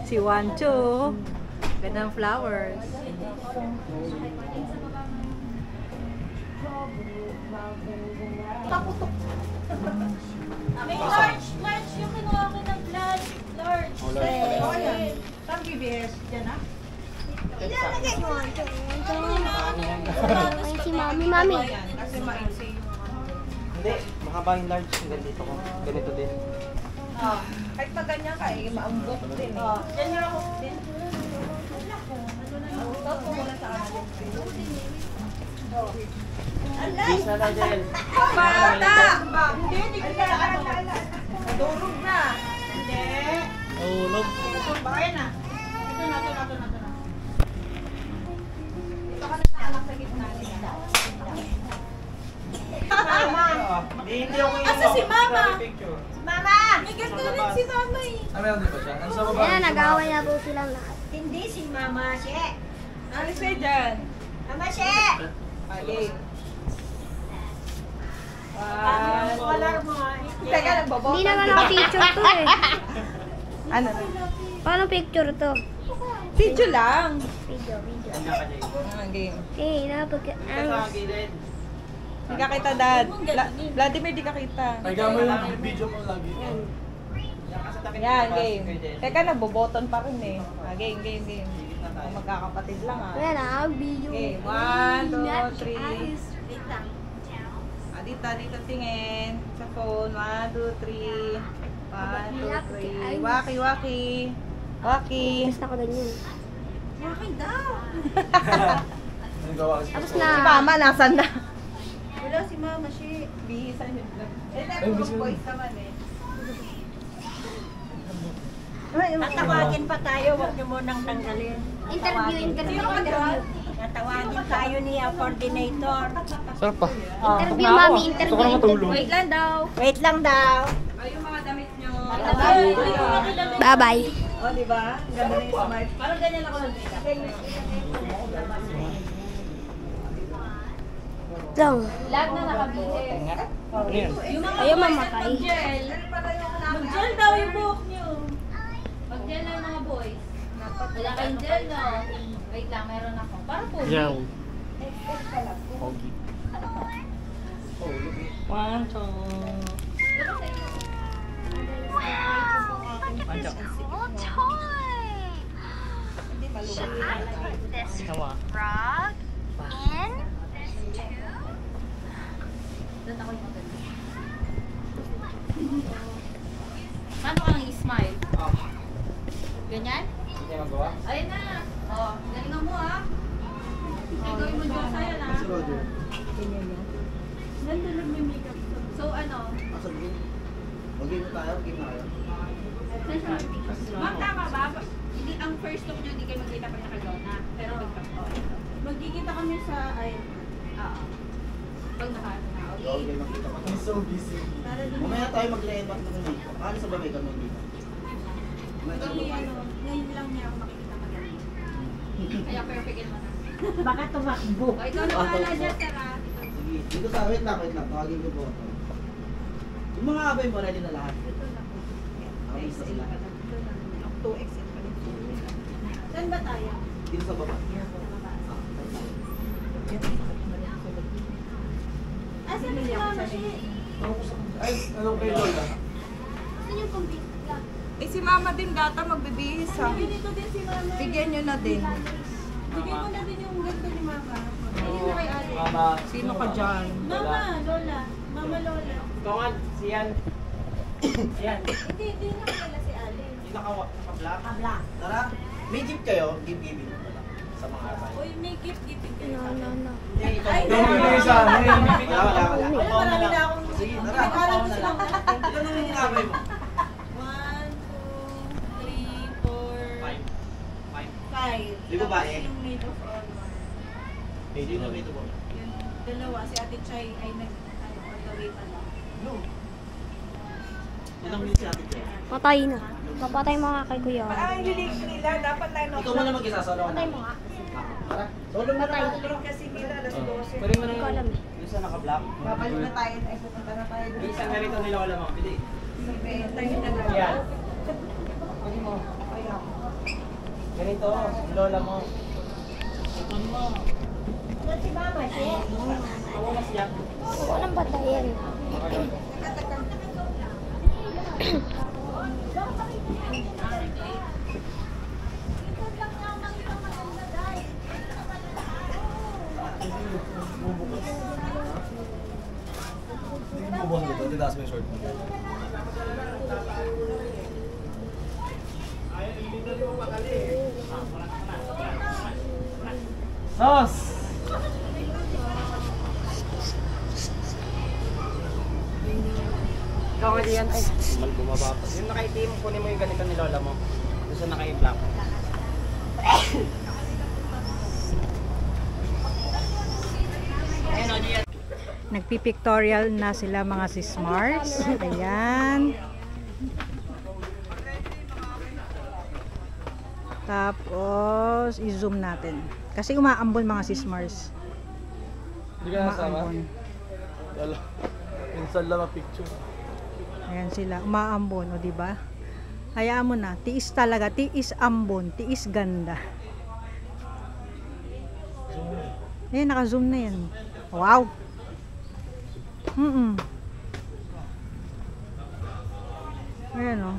Si Wancho. Gandang flowers. Paputok. May large yung kinuha ko ng large. Saan BBS? Diyan na? Ilalagay mo. Ay, si Mami. Mami. Kasi maiksi yung Hindi, mahaba yung large. Ganito ko. Ganito din. kahit pa ganyan ka eh, maambok din eh. Yan yung ako din. Tapos mo muna sa akin. Bis na lang, Jel. Bata! Hindi kita alala. Nadurog na. Hindi. Nahulog. Bakaya na. Ito na. Ito ka na sa anak sa gitna nila. Hindi ako yung Asa si Mama? picture. Mama! May ganito rin si Mama eh. Meron din ba siya? Ano sa baba? Ayan, nag-away na po silang lahat. Hindi si Mama, She. Alis kayo dyan. Mama, She! Okay. Color mo. Teka, nagbobo. Hindi naman ako picture to eh. Ano? Paano picture to? Video lang. Video. Game. Okay, napag... Sa gilid. Di ka kita, Dad. Vladimir, di ka kita. Kaya mo yung video mo lagi. Yan, game. Teka, nagboboton pa rin eh. Game. Magkakapatid lang ah. Ayan ah, video. Okay, 1, 2, 3. Wait lang. Dito tingin. Sa phone. 1, 2, 3. 1, 2, 3. Waki. Basta ko ganyan. Akin daw. Tapos Si na. Mama, nasan na? Wala si Mama, She. Bihisan yun. Puro boys naman eh. Tatawagin pa tayo, huwag niyo munang tanggalin. Interview. Tatawagin tayo niya, coordinator. Sarap pa. Interview, Mami. Interview. Wait lang daw. Wait lang daw. Ay, yung mga damit nyo. Bye-bye. O, diba? Ganda na yung smart. Parang ganyan ako lang. Lang. Lahat na nakabili. Ayaw mamatay. Mag-gel daw yung buhok niyo. Mag-gel lang mga boys. Wala kayong gel, no? Wait lang, meron ako. Para po. Yan. Pogi. One, two. Tawa. Doon ako yung maganda. Paano kang i-smile? Ganyan? Hindi magawa? Ayun na. Oh, galingan mo ah. Gagawin mo dyan sa'yo na. Nandun nagme-makeup to. So ano? Mag-game tayo, game na kayo. Ma'am, tama ba? Hindi, ang first look nyo, hindi kayo magkita pa nakagona. Pero magkikita kami sa, pag nakaano na. Okay, makita ko. He's so busy. Mamaya tayo mag-lebat na ng dito. Ano sa bagay kami dito? Ngayon lang niya ako makikita magaling. Kaya perfect yun mo na. Baka tumakbo. O, ikaw na wala dyan, Sarah. Sige, dito sa wait lang. Tawagin ko po. Yung mga abay mo, ready na lahat. Okay, sa sila. 2XL pa rin. Saan ba tayo? Dito sa baba. Saan si Mama, She? Ay, anong kay Lola? Saan yung pambit? Eh, si Mama din data magbibihis ha. Dito din si Mama. Bigyan nyo na din. Bigyan mo na din yung ganito ni Mama. Ayun na kay Ali. Mama. Sino ka dyan? Mama, Lola. Mama, Lola. Tongan, siyan. Siyan. Hindi na kaya si Ali. Yung naka-black. Black. Tara, may gift kayo. Gift-giving mo pala. Sa mga abay. Uy, may gift-giving kayo sa akin. No. Hindi, ikaw. Ay, Wala. Wala, marami na akong... Sige, tara. May parang Ako na gusto lang. lang. Ilan na yung abay mo? 5. Di babae? Yung maid of honor. Hindi na ito po. Yung dalawa, si Ate Chay ay on the way pa lang. No. Ilang minutes natin ito? Patay na. Papatay mga kay Kuya. Ang unique nila, dapat 9 Ikaw mo na mag-isa, solo ka na. Patay mo nga. Tara. Solo mo na. kasi nila, alas 12. Pwede mo na Hindi ko alam eh. yung sa naka-black. Babalik na tayo, ay pupunta na tayo. May isang ganito nila wala mo. Pili. Tayo na lang. Yan. Pwede mo. Kaya. ito. Yung lola mo. Walang batayan. Bubuhan dito. Titaas mo yung short mo. Sos! Ikaw ka diyan. Ay, mal bumaba pa. Yung nakaitim, kunin mo yung ganito ni lola mo. Doon sa naka-i-black. Ayun o, diyan. Nagpipictorial na sila mga sismars. Ayan. Tapos, i-zoom natin. Kasi umaambon mga sismars. Hindi ka nasama? Umaambon. Wala. Minsan lang picture. Ayan sila, umaambon, o diba? Hayaan mo na, tiis talaga, tiis ambon, tiis ganda. Ayan, naka-zoom na yan. Wow! Ayan o.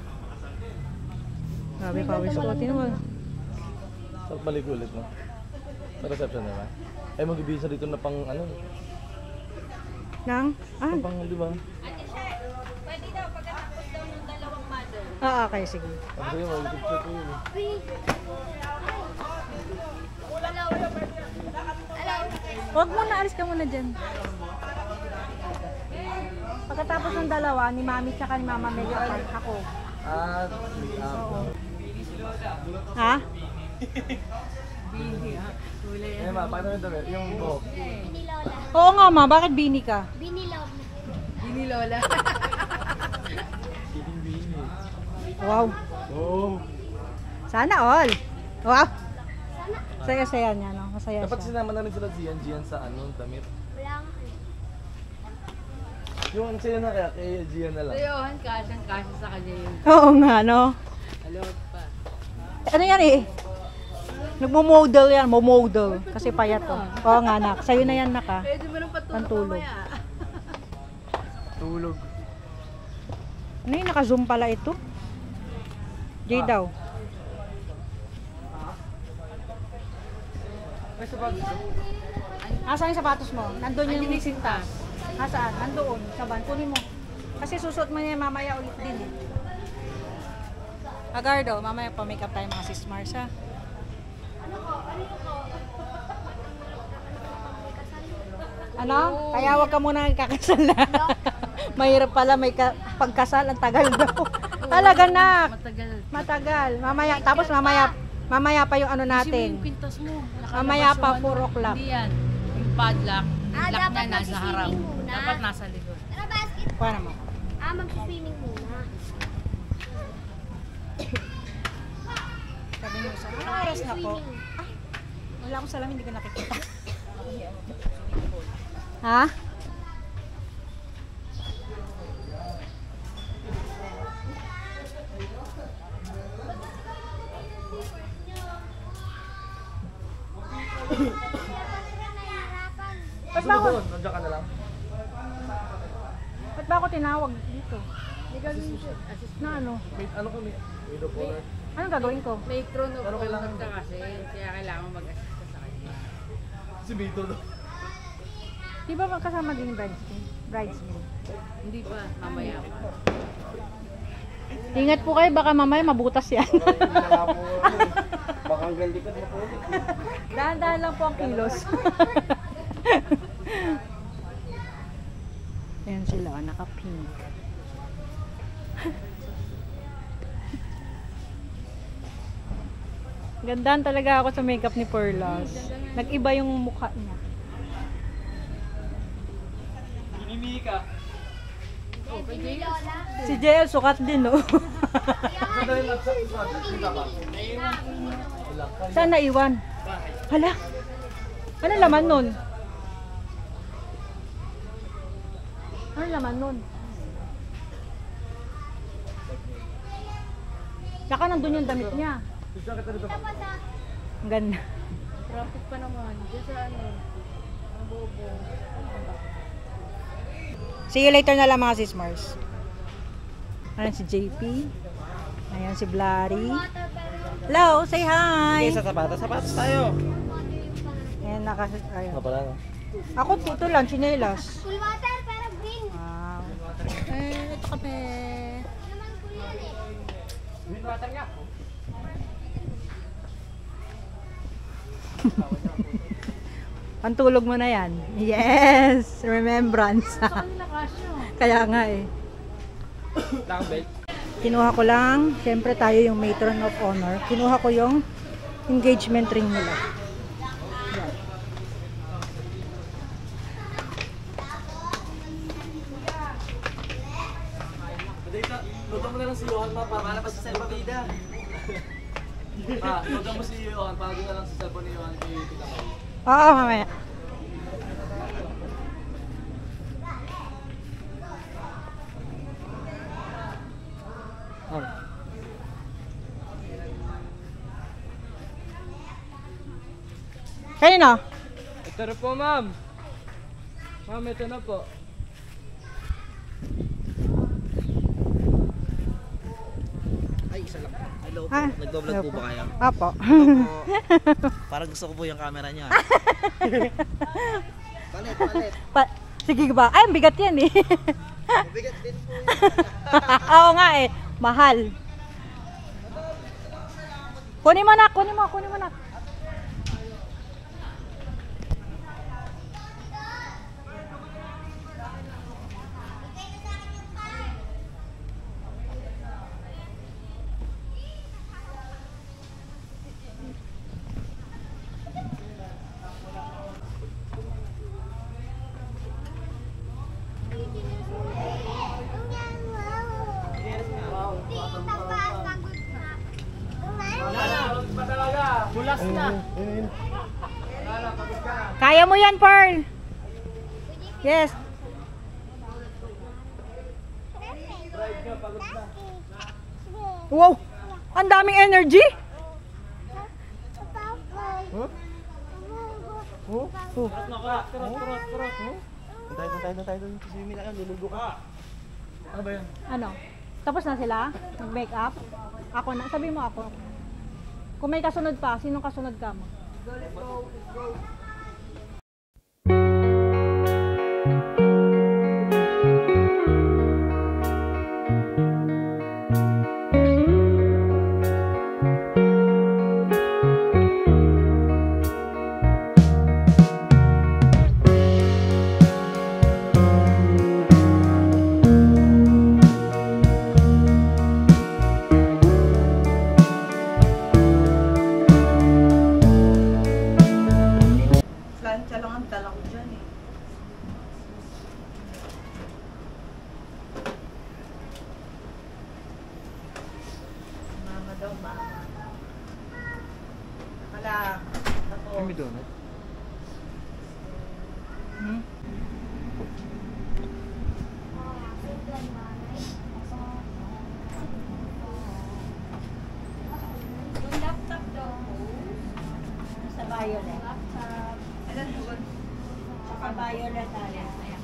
Grabe pawis ko. Tinuwag. Saan balik ulit mo? Sa reception naman? Ay, mag-ibisa dito na pang ano? Nang? Ah, Pang, di ba? Pwede daw, pagkatapos daw ng dalawang mother. okay, sige. Sabi sa'yo, mag-picture ko yun. Huwag mo na, alis ka muna dyan. Pagkatapos ng dalawa, ni Mami tsaka ni Mama Mel, ako. Ah, Ha? eh ma, paano yung damit? Yung buhok. Oo nga ma, bakit bini ka? Binilog. Bini. Wow. Oh. Sana all. Wow. Saya-saya niya, no? Masaya Dapat siya. sinama na rin sila Gian sa ano, damit. Wala nga. Yung sa'yo na kaya, kay Gian na lang. Yohan, kasang-kasa sa kanya yun. Oo nga, no? Alot pa. Ano yan eh? Nagmo-model yan, mo-model. Kasi payat to. Oo nga, nak. Sa'yo na yan, nak, ha? Pwede mo nang patulog Pantulog. mamaya. Tulog. Ano yun, naka-zoom pala ito? Jay daw. May sapatos. Asan yung sapatos mo? Nandun yung Andiyan yung sintas. Asaan? Nandoon. Sa van. Kunin mo. Kasi susuot mo niya mamaya ulit din eh. Agardo, mamaya pa-makeup tayo mga sismars ha. Ano? Kaya wag ka muna kakasal na. Mahirap pala may pagkasal. Ang tagal daw. Talaga na. Matagal. Matagal. Mamaya. Tapos mamaya pa yung ano natin. Yung pintas mo. Mamaya pa, 4 o'clock. Hindi yan. Yung padlock. Yung lock dapat niya nasa harap. magsiswimming muna. Dapat nasa likod. Tara, basket. Kuha naman. Mag-swimming muna. Sabi niyo isa. Anong oras na po? Ay, wala akong salamin, hindi ko nakikita. Ha? Ba't ba ako, Nandiyan ka na lang. ba't ba ako tinawag dito? Na ano? May ano kami? Maid of honor. Anong gagawin ko? May chrono Pero kailangan ka kasi. Kaya kailangan mag-assist ka sa kanya. Si Vito daw. Di ba magkasama din yung bridesmaid? Hindi pa. Mamaya pa. Ingat po kayo, baka mamaya mabutas yan. Baka hanggang likod mo po. Dahan-dahan lang po ang kilos. Ayan sila, naka-pink. Gandaan talaga ako sa makeup ni Perlas. Nag-iba yung mukha niya. Hinimi ka. Si JL sukat din, no? Sandali lang sa kita ba? Saan naiwan? Hala? Ano laman nun? Ano laman nun? Saka nandun yung damit niya. Gusto kita dito. Ang ganda. Traffic pa naman. Diyan sa ano. Ang bobo. See you later na lang mga sis Mars. Ayan si JP. Ayan si Blary. Hello, say hi. Okay, sa sapatos tayo. Ayan, ayun. Pala na. Ako tuto lang, chinelas. Full water pero green. Wow. Ito kami. Naman full yan eh. Green water nga. Pantulog mo na yan. Yes! Remembrance. Kanina kasyo. Kaya nga eh. Lang belt. Kinuha ko lang, syempre tayo yung matron of honor. Kinuha ko yung engagement ring nila. Yan. Dito, luto mo na lang si Johan ma para malabas sa cellphone bida. Luto mo si Johan para doon na lang sa cellphone ni Johan kay Tita Pao. Oo, mamaya. Kanino? Ito na po, ma'am. Ma'am, ito na po. Ay, isa lang. Hello po. Ah, Nag-vlog hello po ba kayo? Apo. Parang gusto ko po yung camera niya. Palit, palit. Sige ba? Ay, ang bigat yan eh. Mabigat din po yun. Oo nga eh. Mahal. Kunin mo na, kunin mo na. Bulas na. Kaya mo yan, Pearl. Yes. Wow. Ang daming energy. Oh. Tayo doon. Swimming na lang, lulugo ka. Ano ba yan? Ano? Tapos na sila? Nag-make up? Ako na. Sabi mo ako. Kung may kasunod pa, sinong kasunod ka mo? Plancha lang ang dala ko dyan eh. Mama daw, mama. Wala. Kami donut. Hmm? Yung laptop daw. Sa violet. Laptop. Sa violet tayo. Ayan.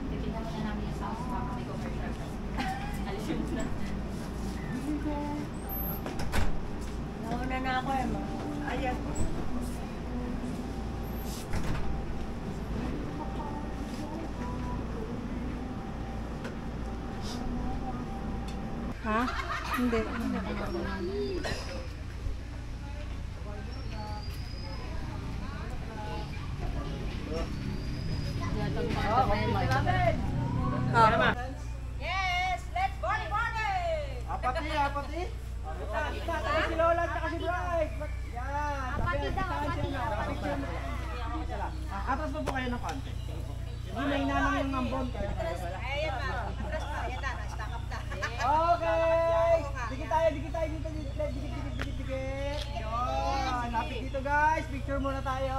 Titignan muna namin yung sounds baka may commercial. Alisin mo na. Nauna na ako eh. Ayan. Ha? Hindi. Yes! Let's party party! Apati. Kita si Lola at si Bryce. Yan. Apati daw, apati. Atas mo po kayo ng konti. Hindi na inanang yung ambon. Ayan na. Atras na. Ayan na. Na-stack up na. Okay. Dikit tayo dito. Dikit. Yun. Lapit dito guys. Picture muna tayo.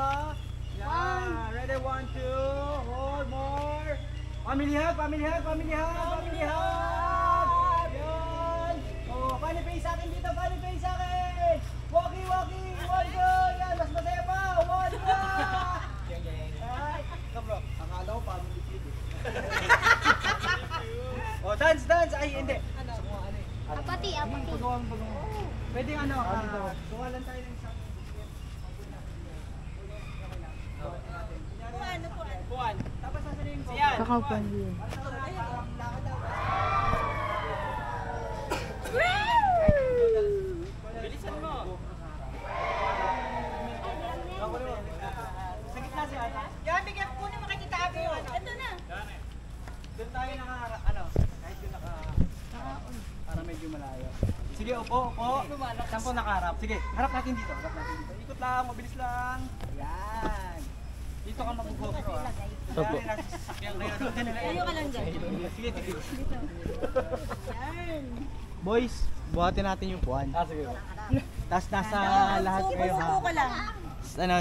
Yan. Ready? 1, 2. Hold more. Family hug. Yan. Oh, funny face sa akin dito. Walkie. ano, gawa lang tayo ng isang Puan. Tapos sasabihin ko. Siyan. Kakaupan din. Bilisan mo. Sa gitna siya. Yan, bigyan ko na makikita ako yung ano. Ito na. Doon tayo kahit doon para medyo malayo. Sige, upo. Saan po nakaharap? Sige, harap natin dito. Ikot lang, mabilis lang. Yan. Dito ka mag-GoPro ah. Opo. Ayaw ka lang dyan. Sige. Boys, buhatin natin yung puwan. Sige. Tapos nasa lahat kayo ha. Suko ka lang.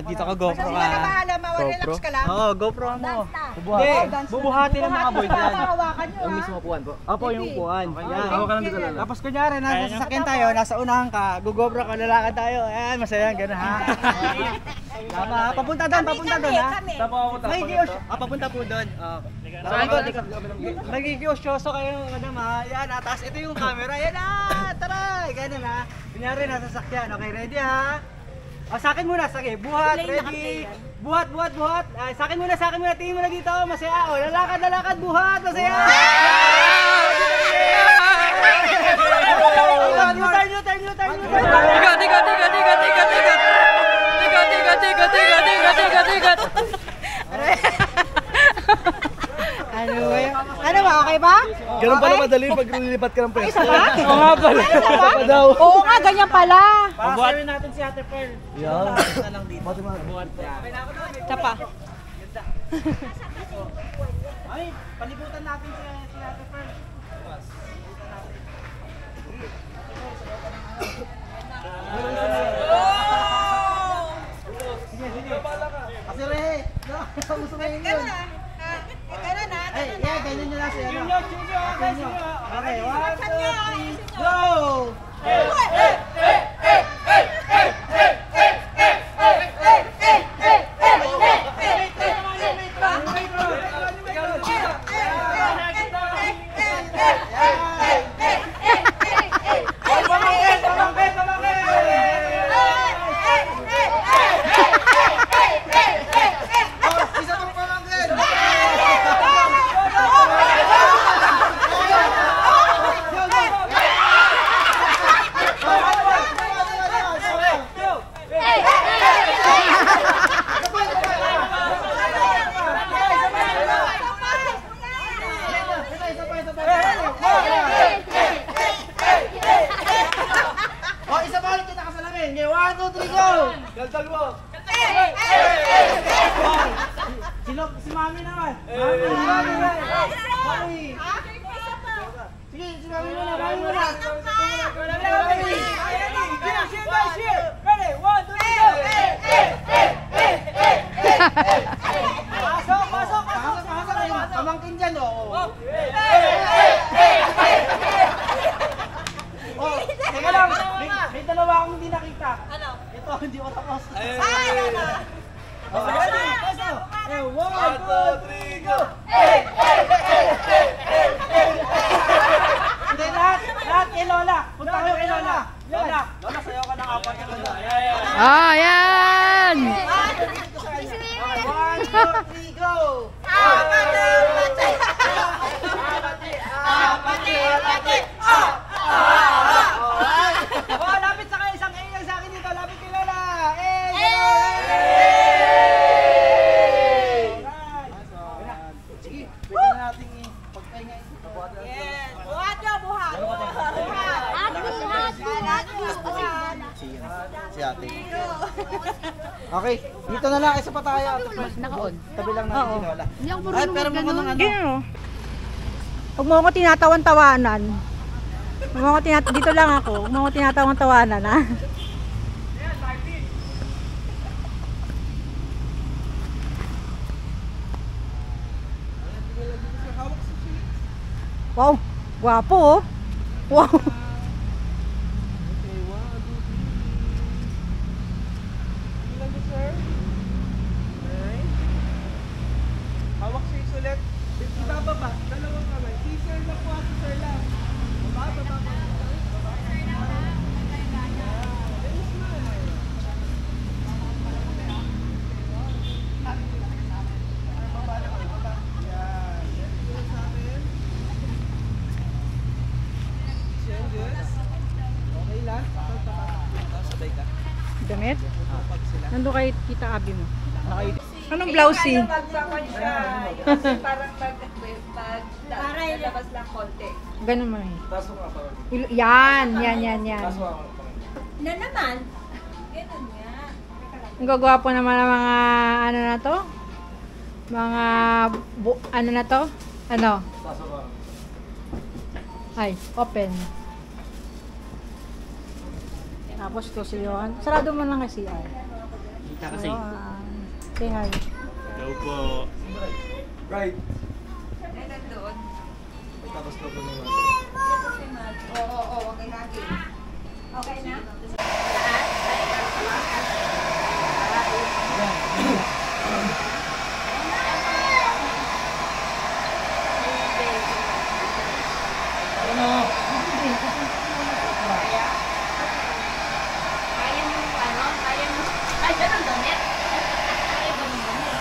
Dito ka GoPro ka. Relax ka lang. Oo, GoPro mo. Hindi, bubuhatin ng mga boys yan. Yung mismo puwan po? Opo, yung puwan. Yan. Tapos kunyari, nasa sasakyan tayo, nasa unahan ka, GoPro ka, lalakad tayo. Ayan, masaya, gano'n ha. Tama, papunta doon ha. Papunta po doon. Nagkikiosyoso kayo, madam ha. Yan ha, tapos ito yung camera. Yan ha, tara, gano'n ha. Kunyari, nasa sasakyan. Okay, ready ha? Sa akin muna, sige. Buhat, ready. Buhat. Sa akin muna. Tingin mo na dito. Masaya. O, lalakad, buhat. Masaya. New turn. Ano ba? Okay ba? Ganun pala madali pag lilipat ka ng pwesto. Isa ba? Oo nga pala. Isa pa daw. Oo nga, ganyan pala. Pabuhatin natin si Ate Pearl. Yan. Na lang dito. Buhat. Isa pa. Ay, palibutan natin si Ate Pearl. Sige. Kasi re, gusto mo yun. Ay, yeah, ganyan nyo lang siya. Okay, 1, 2, 3, go! Daldal mo! Si Mami naman! Mami! Sige, si Mami muna! Cheer! Ready? 1, 2, 3, go! Pasok! Pamangkin dyan, oh! Teka lang! May dalawa akong hindi nakita. Ano? Ito, hindi ko tapos. Ay! 1, 2, 3, go! Hindi, lahat kay Lola. Punta kayo kay Lola. Lola, sayaw ka ng apat kay Lola. Ah, yan! 1, 2, 3, go! Oh, lapit sa kayo. Isang A lang sa akin dito. Lapit kay Lola. Sige, pwede na natin pagpahinga ito. Buhat nyo, buhat. Si ate. Okay, dito na lang. Isa pa tayo. Naka-on. Tabi lang natin si Lola. Ay, pero mo ng ano. Ganyan, oh. Huwag mo ako tinatawan-tawanan. Dito lang ako. Huwag mo ako tinatawan-tawanan, ha? Wow, gwapo, oh. Wow. Hawak siya sulit. Ibababa, dalawang kamay. Si sir lang po, si sir lang. Baba. Damit? Nandun kay Tita Abi mo. Nakaiti. Anong blousey? Para ilabas lang konti. Ganun mo eh. Taas mo nga pa. Yan. Taas mo nga. Na naman. Ganun nga. Ang gagwapo naman ng mga ano na to? Mga ano na to? Ano? Taas mo nga. Ay, open. Tapos to si Johan. Sarado mo lang kasi CR. Kita kasi. Say hi. Hello po. Right. Ay, nandun. Tapos to naman. Oo, okay na. Okay na? Kaya mo ano? Kaya ng damit? Kaya ba ng damit?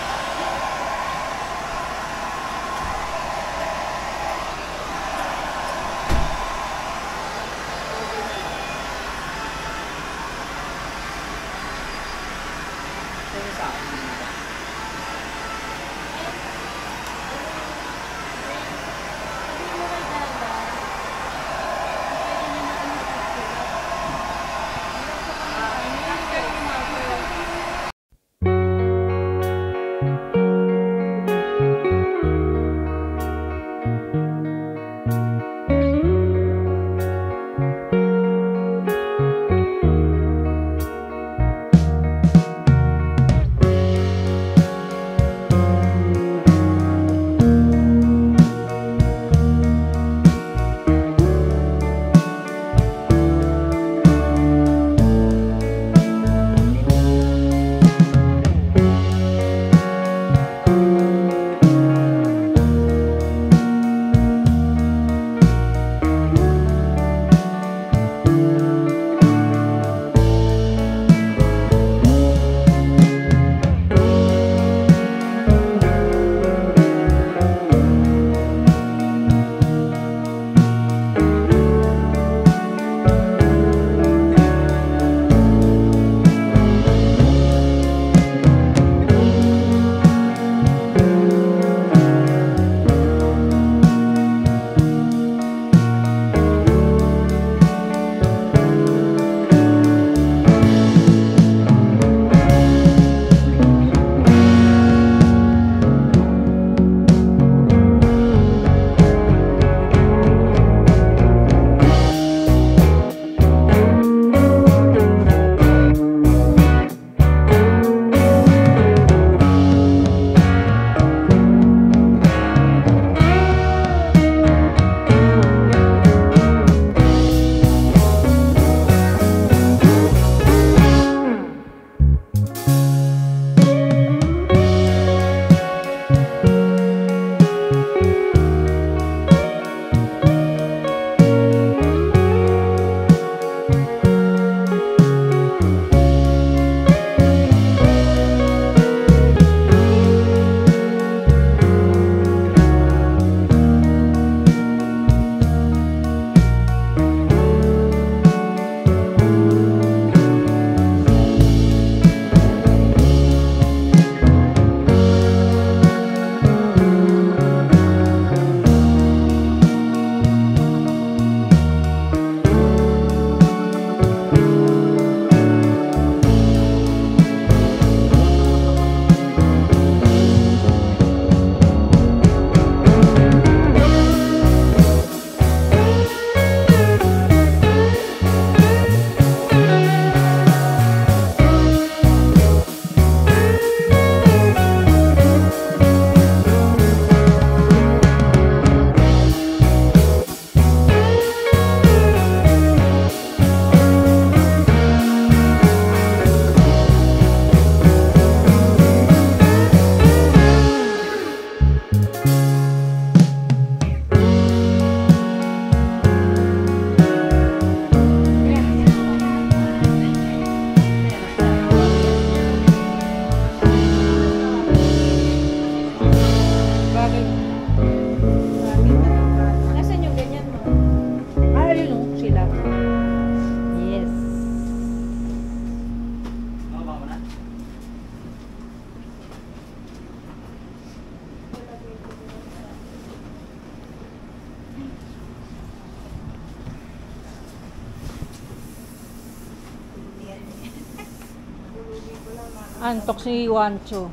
Antok si Wancho.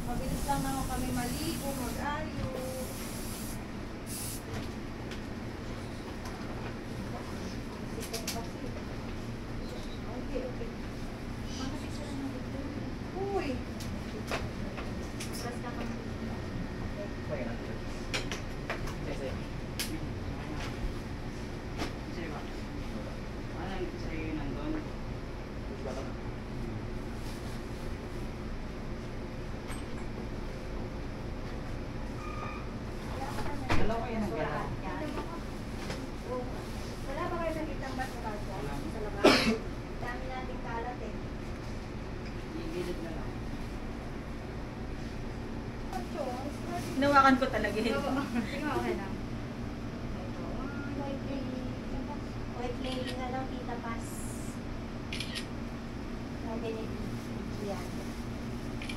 Mabilis lang naman kami maligo, mag-ayo. Uy! Dalawa kayo nag-alala. Wala ba kayo nakitang basura dyan sa labas? Dami nating kalat eh. Igilid na lang. Hinawakan ko talaga yun. Sige, okay lang. White lady na lang, Tita Paz. Yan.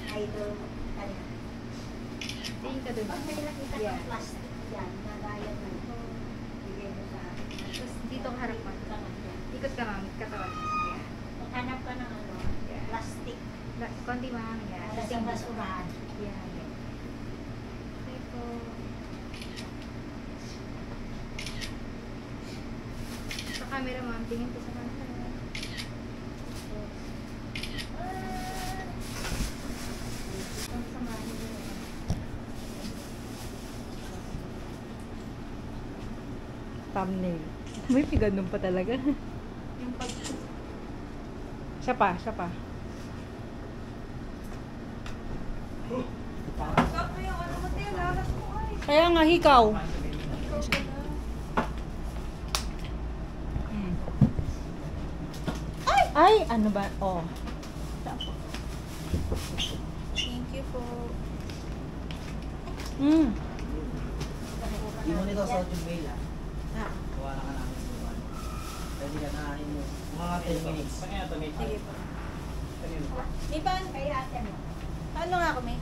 Idol. Kanina. Tingin ka dun. Pag may nakita kang plastic yan, nagaya mo ito. Bigay mo sa akin. Tapos dito ka harapan. Ikot ka ma'am, katawan. Yan. Maghanap ka ng ano, plastic. Konti ma'am. Yan. Para sa basurahan. Yan. Teko. Sa camera ma'am, tingin ko sa camera. Ang samahin mo. Thumbnail. May ganun pa talaga. Yung pag... Siya pa, siya pa. Kaya nga, hikaw. Hmm. Ay, ano ba? Oh. Thank you po. Mm. Hindi mo nito sa mail ah. Gawa na ka namin sa iwan. Pwede ka na mo. Mga 10 minutes. Sige po. Iban, kaya ate mo. Ano nga kami?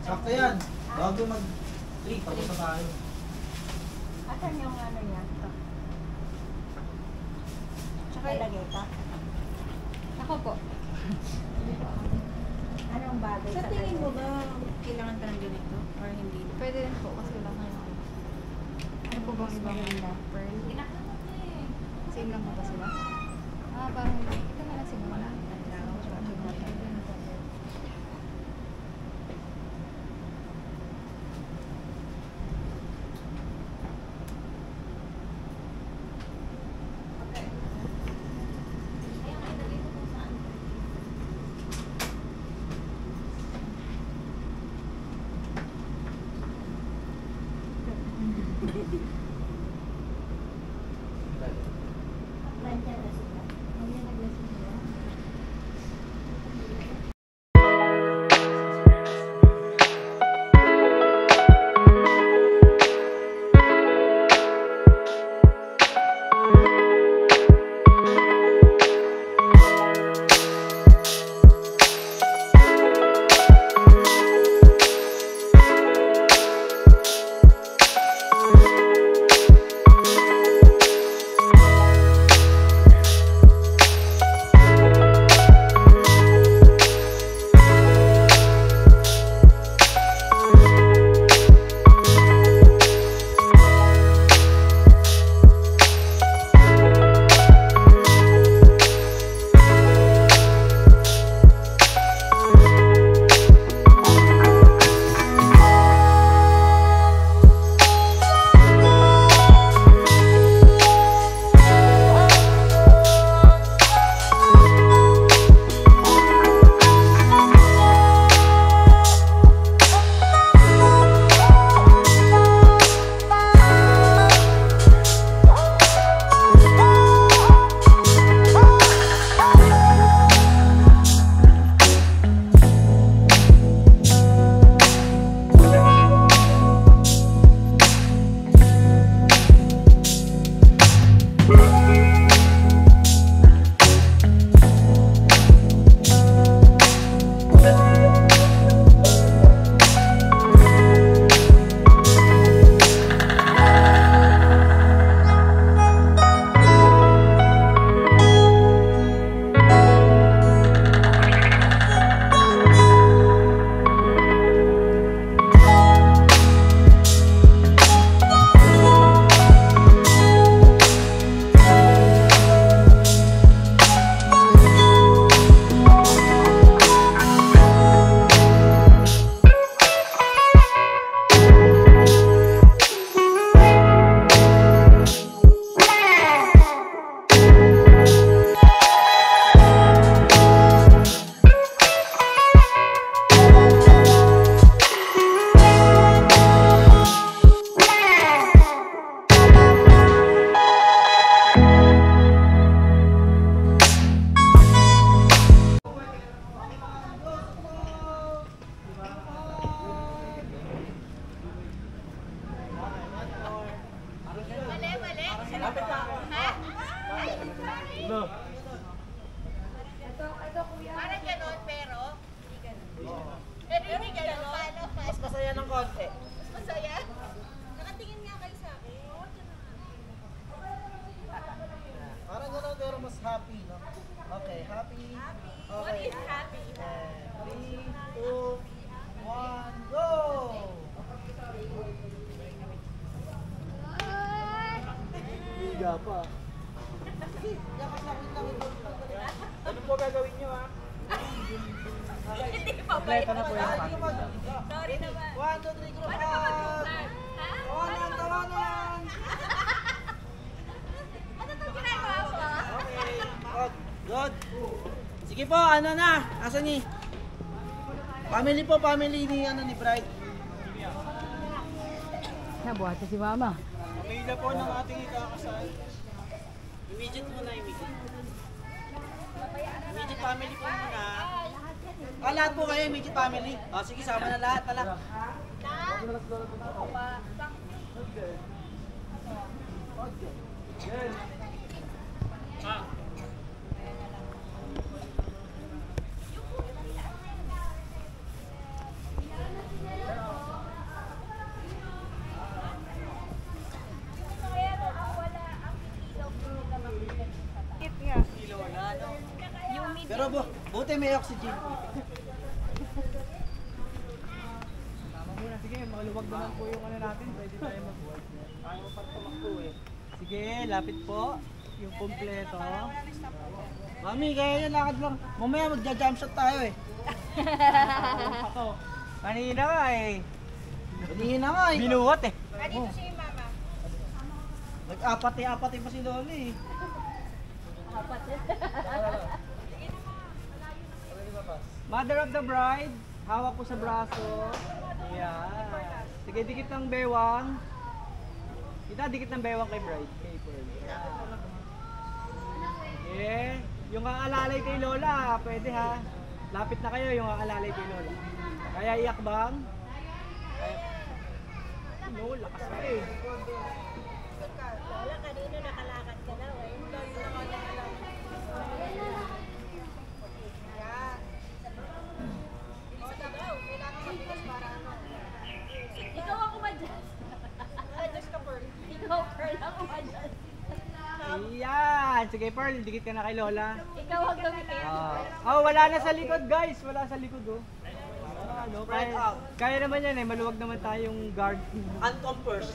Sakto yan. Bago mag-3, tapos na tayo. Asan yung ano yan? Tsaka Ilagay ka? ako po. Anong bagay Sa tingin kanya? mo ba kailangan ka ng ganito? Or hindi? Pwede rin po kasi wala kayo. Ano po bang ibang pearl? Same lang po ba sila? Ah, parang ito na lang siguro na. Nandiyan na sila. Ayan, nag-lesson sila. konti. Masaya? Nakatingin nga kayo sa akin. Parang gano'n pero mas happy, no? Okay, happy. What is happy? 3, 2, 1, go! Higa pa. Ano po gagawin nyo ha? Hindi pa ba Kompleto na po yung pang. Sorry naman. 1, 2, 3, group Paano ka up! mag-start? Ha? Tawanan, tawanan! Ano itong ginagawa mo? Okay, good. Sige po, ano na? Asan ni? Family po, family ni ni Bride. Nabuhati si mama. Pamilya po ng ating ikakasal. Immediate muna, immediate. Immediate family po muna. Lahat po kayo, immediate family. Sige, sama na lahat, tala. Pero buti may oxygen. Tama muna. Sige, maluwag naman po yung ano natin. Pwede tayo mag-work. Ayaw pa tumakbo eh. Sige, lapit po. Yung kompleto. Mami, kaya yan, lakad lang. Mamaya magja-jump shot tayo eh. Ako. Kanina ka eh. Panihin na nga eh. Binuhat eh. Dito si mama. Nag-apati-apati pa si Loli eh. Mother of the bride, hawak po sa braso. Yan. Sige, dikit ng bewang. Kita, dikit ng bewang kay bride. Kay Pearl. Sige. Yung aalalay kay Lola, pwede ha. Lapit na kayo yung aalalay kay Lola. Kaya iyak bang? Lola, lakas ka eh. Wala, kanina nakalakad ka daw eh. Ikaw ako ma-adjust. Adjust ka, Pearl. Ikaw, Pearl, ako ma-adjust. Ayan. Sige, Pearl, dikit ka na kay Lola. Ikaw ang gamitin. Wala na sa likod, guys. Wala sa likod, oh. Ano, kaya naman yan eh. Maluwag naman tayong guard. Anton first.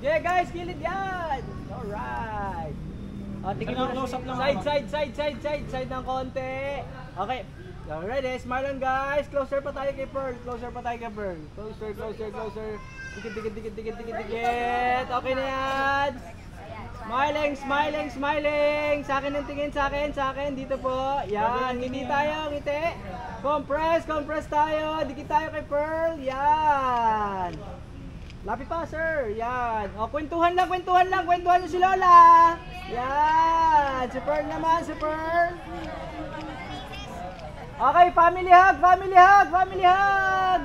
Yeah, guys, kilid yan! Alright! Tingin mo, side ng konti. Okay. Ready? Smile on, guys. Closer pa tayo kay Pearl. Closer. Dikit. Okay na yan. Smiling. Sa akin ang tingin, sa akin. Dito po. Yan, ngiti tayo, ngiti. Compress tayo. Dikit tayo kay Pearl. Yan. Lapit pa, sir. Yan. O, kwentuhan lang. Kwentuhan nyo si Lola. Yan. Si Pearl naman, si Pearl. Okay, family hug.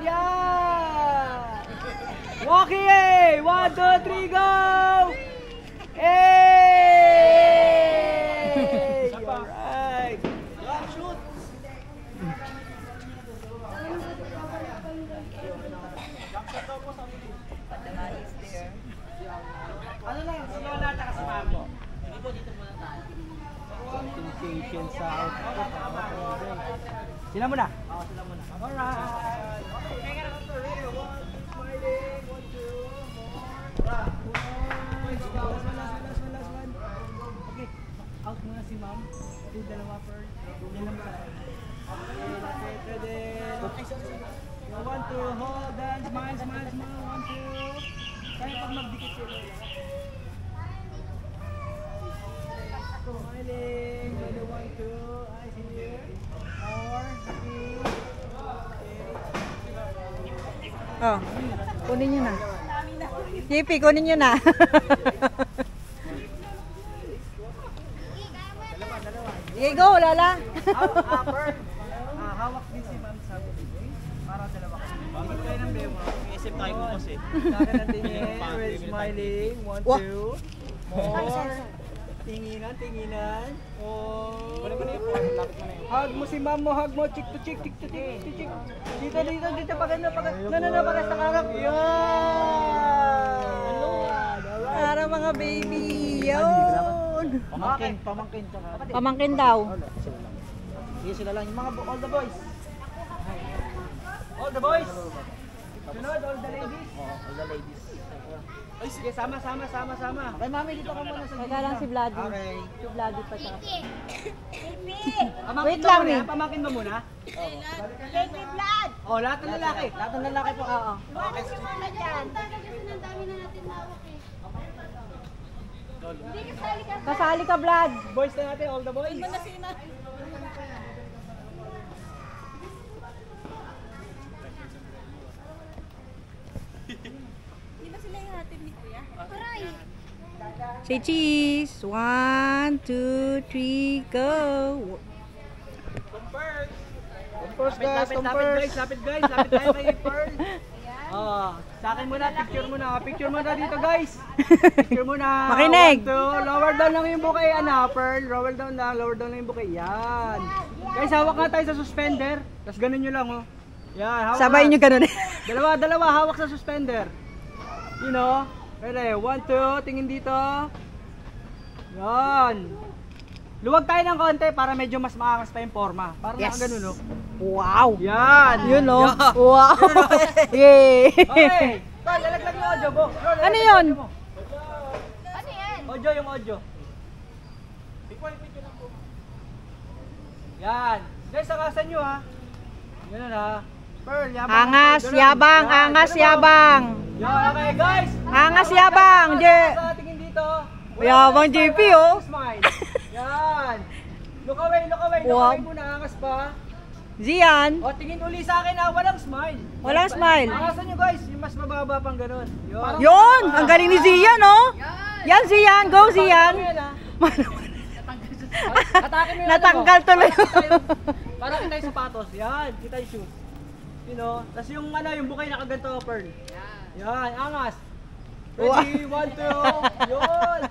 Yan. Walkie, 1, 2, 3, go! Hey! Alright. Shoot! Ano lang, si Lola at si Mamo. Dito muna tayo. Communication sa output. Sila muna? Oo, sila muna. Alright. Okay, hang on for real. One, smiling. 1, 2, more. Last one. Okay, out muna si Ma'am. Ito yung dalawa per. Yan lang sa akin. Okay, lapit. Ready. 1, 2, hold on. Smile. 1, 2. Kaya pag magdikit sila. Smiling. Ready, 1, 2. Eyes here. More. Happy. Oh, kunin nyo na. JP, kunin nyo na. Sige, go, Lola. Pearl. Hawak din si Ma'am sa bibig. Para dalawa kasi. Dikit kayo ng bewa. Isip tayo mo kasi. Kaka ng tingin. We're smiling. 1, 2. More. Tinginan. Oh. Wala mo na yung Hug mo si ma'am mo, hug mo, chick to chick, chick to chick, chick to chick. Dito, dito, dito, pag ano, pag ano, pag sa karap. Yan! Para mga baby. Yun. Pamangkin tsaka. Pamangkin daw. Sige sila lang, yung mga all the boys. All the boys. Sunod, all the ladies. All the ladies. Ay, sige, sama. Okay, mami, dito ka muna sa Teka lang si Vladi. Okay. Si Vladi pa siya. Pamangkin Wait mo lang, muna, eh. pamangkin mo muna. Baby blood! Oh, lahat ng lalaki. Lahat ng lalaki po. Oo. Wala si mama dyan. Ang dami na natin hawak eh. Hindi kasali ka. Kasali ka, Vlad. Boys na natin, all the boys. Di ba sila yung hatid ni Kuya? Aray! Say cheese. 1, 2, 3, go. First guys, Lapit tayo kay Pearl. Oh, sa akin muna, picture muna dito guys. Picture muna. Makinig. 1, 2, lower down lang yung bouquet, Pearl. Lower down lang yung bouquet. Yan. Guys, hawak nga tayo sa suspender. Tapos ganun nyo lang, oh. Yan, hawak Sabay na. nyo ganun eh. Dalawa, hawak sa suspender. You know? Ready, 1, 2, tingin dito. Yan. Luwag tayo ng konti para medyo mas maangas pa yung forma. Para Yes. nakaganon, oh. Wow. Yan. Yun oh. Yan. Wow. Yay. Okay. Tol, lalaglag yung audio mo. Ano yun? Ano yan? Audio, yung audio. Yan. Guys, akasan nyo ha. Ganun ha. Pearl, yabang. Angas, Ganun. yabang, Yan, angas, ganun, oh. yabang. Yan, okay guys. Angas, yabang. Sa tingin dito. Yabang JP oh. Smile. Yan. Look away Wow. muna. Angas pa. Zian. O, tingin uli sa akin ha. Walang smile. Walang smile. Angasan nyo guys. Yung mas mababa pang ganun. Yun. Yun. Ang galing ni Zian oh. Yan Zian. Go Zian. Atake mo yung Natanggal tuloy. Para kita yung sapatos. Yan, kita yung shoes. You know, tapos yung yung bukay nakaganto, Pearl. Yan, angas. Ready, 1, 2, yun.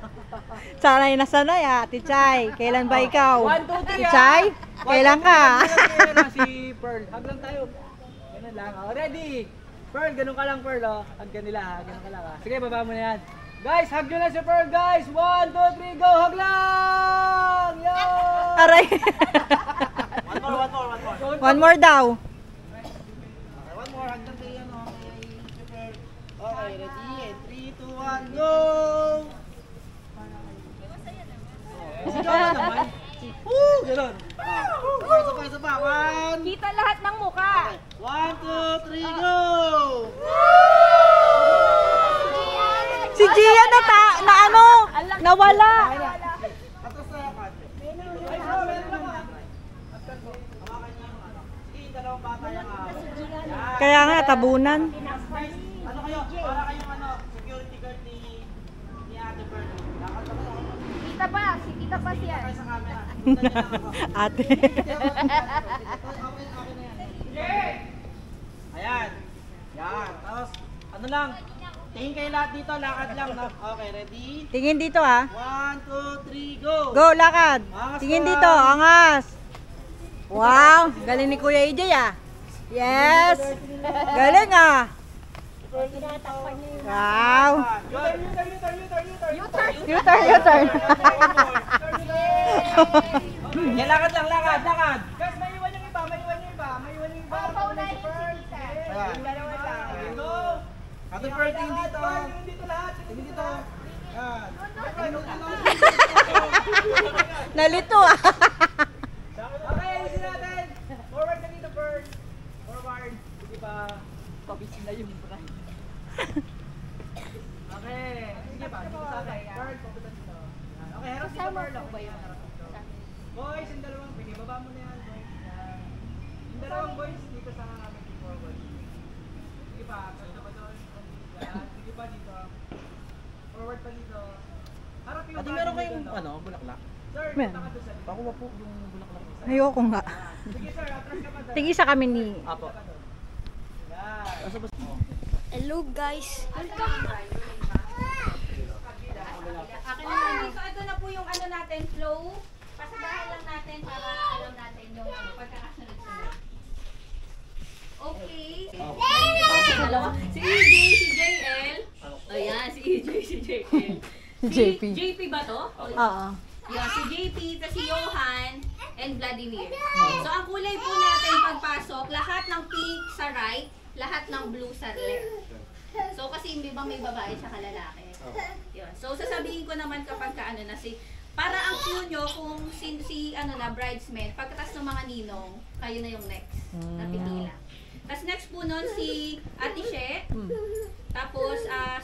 Sanay na sanay ah. Tichay. Kailan ba ikaw? 1, 2, 3 Tichay? Kailan ka? Si Pearl, hug lang tayo. Ganun lang. Oh, ready. Pearl, ganun ka lang, Pearl. Oh. Hug ka nila, ha. Ganun ka lang. Ha. Sige, baba mo na yan. Guys, hug nyo na si Pearl, guys. 1, 2, 3, go. Hug lang. Yo. Aray. One more daw. One more, hanggang kay ano, kay Okay, ready? And 3, 2, 1, go! Sigaw na naman. Woo! Ganun. Isa pa. 1, Kita lahat ng mukha. 2, 3, go! Si Gia na ano? Nawala. Atas na yakan. Ay, bro, meron naman. Hawakan niya yung ano. Sige, dalawang bata yung Kaya nga tabunan. Ano kayo? Para kayong ano, security guard ni Ate Pearl. Lakad ka ba? Kita pa siya. Kayo sa camera. Punta niya lang ako. Ate. Ayan. Yan. Tapos, ano lang. Tingin kayo lahat dito. Lakad lang. No? Okay, ready? Tingin dito ah. 1, 2, 3, go! Go, lakad. Tingin dito, angas. Wow, galing ni Kuya EJ ah. Yes. Galing ah. Wow. U-turn. Yan, lakad lang. Lakad. Guys, may iwan yung iba. Paunahin si Pearl. Ayan. Go. Ate Pearl, tingin dito. Tingin dito lahat. Tingin dito. Yan. Nalito ah. Okay, ayusin natin. Forward ka dito, Pearl. Forward. Sige pa. Pabisin na yung bride. Okay. Sige pa. Dito sa akin. Pearl, papunta dito. Yan. Okay, harap dito, Pearl. Ako ba yun? Harap dito. Boys, yung dalawang pigi. Baba mo na yan, boys. Yan. Yung dalawang boys, dito sa amin. Forward. Sige pa. Pwede ba doon? Yan. Sige pa dito. Forward pa dito. Harap yung Ate, body meron mo kayong doon, no? ano, bulaklak? Sir, Men. punta ka doon sa likod. Pakuha po yung bulaklak. Ayoko nga. Sige sir, atras ka pa doon. Tingin sa kami ni... Apo. Yan. Hello guys. So ito na po yung ano natin, flow. Pasabahan lang natin para alam natin si JP. JP. JP ba to? Oo. Yan, si JP, tapos si Johan, and Vladimir. So, ang kulay po natin pagpasok, lahat ng pink sa right, lahat ng blue sa left. So, kasi may babae sa lalaki. Yun. So, sasabihin ko naman kapag ka, ano na para ang cue nyo kung bridesmaid, pagkatas ng mga ninong, kayo na yung next na pipila. Tapos next po nun si Ate She, tapos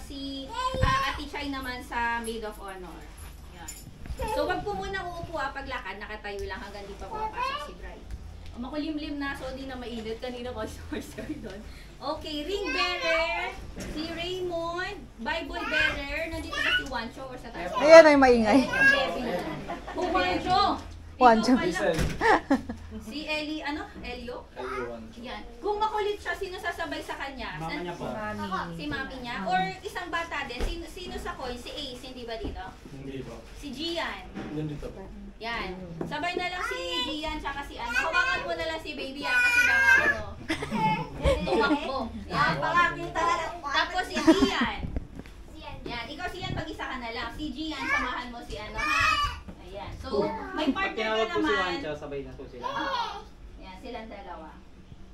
si Ate Chay naman sa Maid of Honor. Yan. So, wag po muna uupo paglakad, nakatayo lang hanggang di pa pumapasok si bride. Makulimlim na, so di na mainit. Kanina ko story doon. Okay, ring bearer, si Raymond, Bible bearer, nandito ba si Wancho or sa taas? Ayan ay maingay. Kung Wancho! Wancho. Si Ellie, Elio? Yan. Kung makulit siya, sino sasabay sa kanya? Mama niya po. Si mami niya? Or isang bata din? Sino sa coin? Si Ace, hindi ba dito? Hindi po. Si Gian. Nandito po. Yan. Sabay na lang si Gian tsaka si hawakan mo na lang si baby kasi baka tumakbo. Yan. Tapos si Gian. Yan. Ikaw si Gian, pag-isa ka na lang. Si Gian, samahan mo si ha? Ayan. So, may partner ka Tinawag po si naman. Wancho, sabay na po sila. Yan, silang dalawa.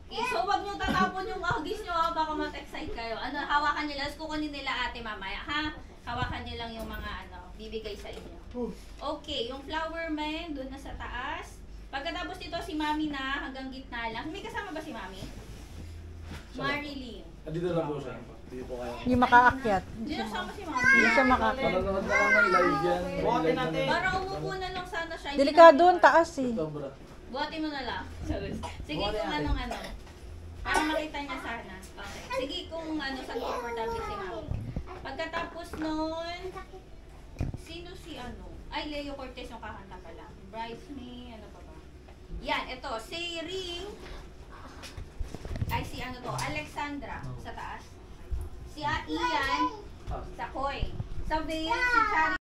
Okay, so wag nyo tatapon yung ahgis nyo baka mat-excite kayo. Hawakan nyo lang. Kukunin nila ate mamaya, ha? Hawakan nyo lang yung mga bibigay sa inyo. Okay, yung flower man, doon na sa taas. Pagkatapos nito, si mami na hanggang gitna lang. May kasama ba si mami? Marilyn. Dito lang po siya. Dito po kayo. Yung makaakyat. Hindi na sama si mami. Hindi siya makaakyat. Nanonood na lang ng live yan. Buhatin natin. Para umupo na lang sana siya. hindi Delikado na- doon, taas eh. Sobra. Buhatin mo na lang. Sige kung anong. Para makita niya sana. Okay. Sige kung saan comfortable si mami. Pagkatapos nun, sino si Ay, Leo Cortez yung kakanta pala. Bridesmaid, pa ba? Yan, ito. Si Ring. Ay, si Alexandra sa taas. Si Ian sa coin. Sa veil, si Charlie.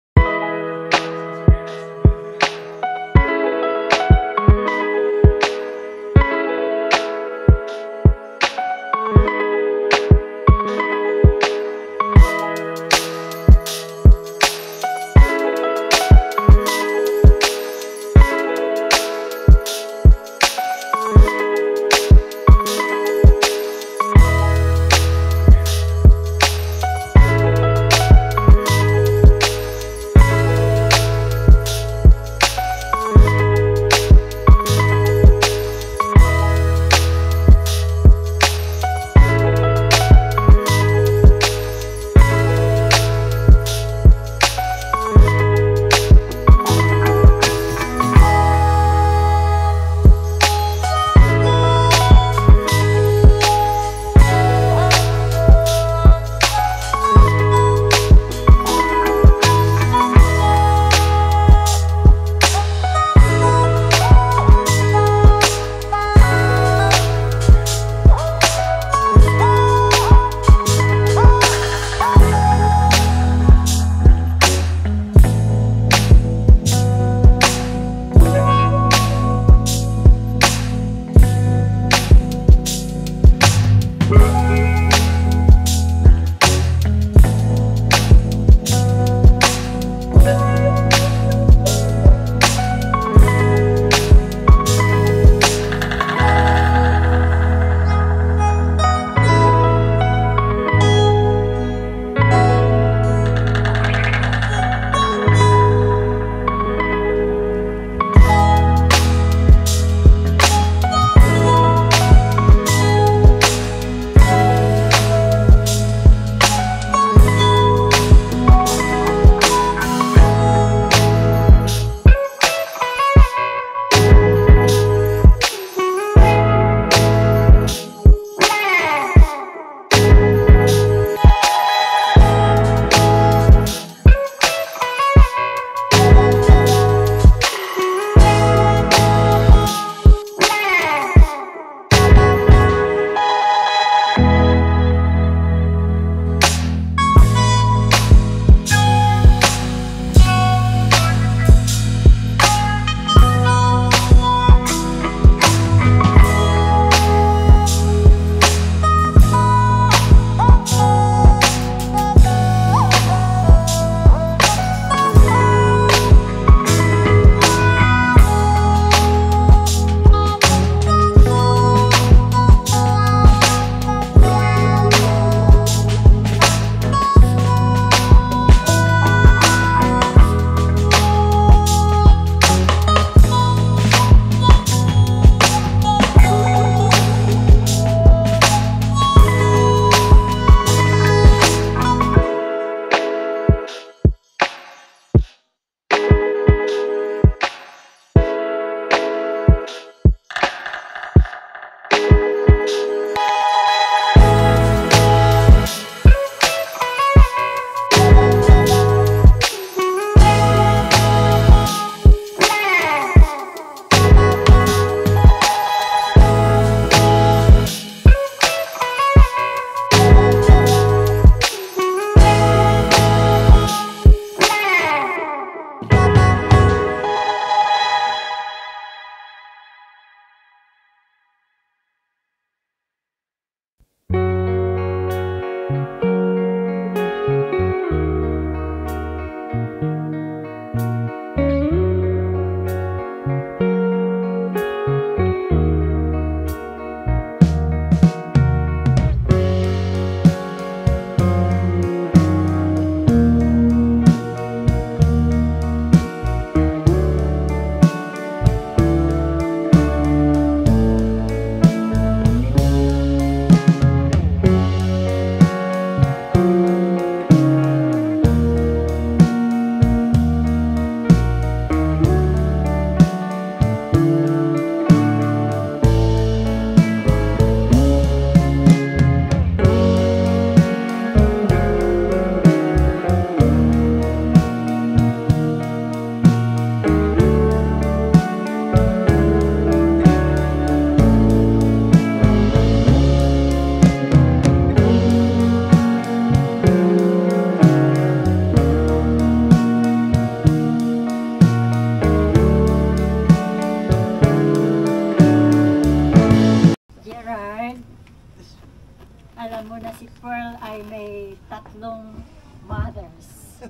si Pearl ay may tatlong mothers.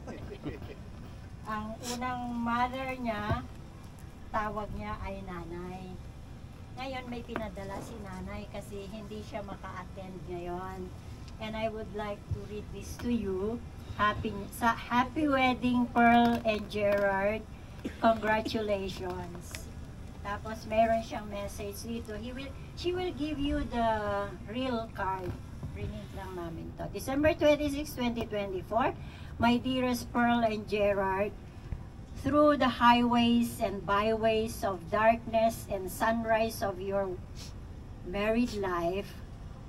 Ang unang mother niya, tawag niya ay nanay. Ngayon may pinadala si nanay kasi hindi siya maka-attend ngayon. And I would like to read this to you. Happy wedding, Pearl and Gerard. Congratulations. Tapos meron siyang message dito. She will give you the real card. Print lang namin to. December 26, 2024. My dearest Pearl and Gerard, through the highways and byways of darkness and sunrise of your married life,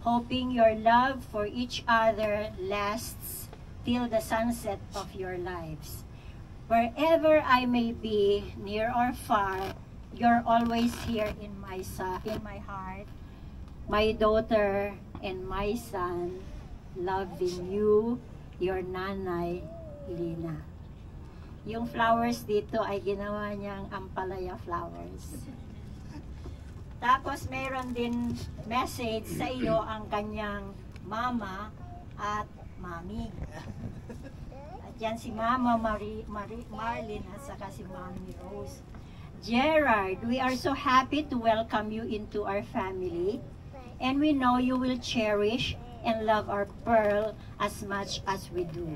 hoping your love for each other lasts till the sunset of your lives. Wherever I may be, near or far, you're always here in my heart, my daughter and my son, loving you, your nanay, Lina. Yung flowers dito ay ginawa niyang ampalaya flowers. Tapos mayroon din message sa iyo ang kanyang mama at mami. At yan si Mama Marlene at saka si Mami Rose. Gerard, we are so happy to welcome you into our family, and we know you will cherish and love our Pearl as much as we do.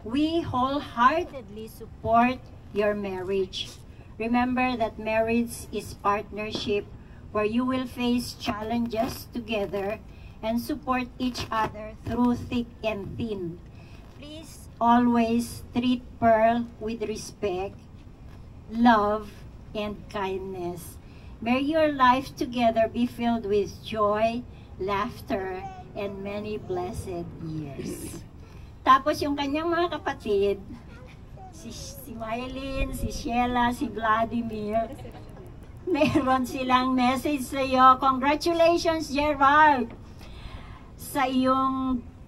We wholeheartedly support your marriage. Remember that marriage is partnership where you will face challenges together and support each other through thick and thin. Please always treat Pearl with respect, love, and kindness. May your life together be filled with joy, laughter, and many blessed years. Tapos yung kanyang mga kapatid, si Mylene, si Sheila, si Vladimir, meron silang message sa iyo. Congratulations, Gerard!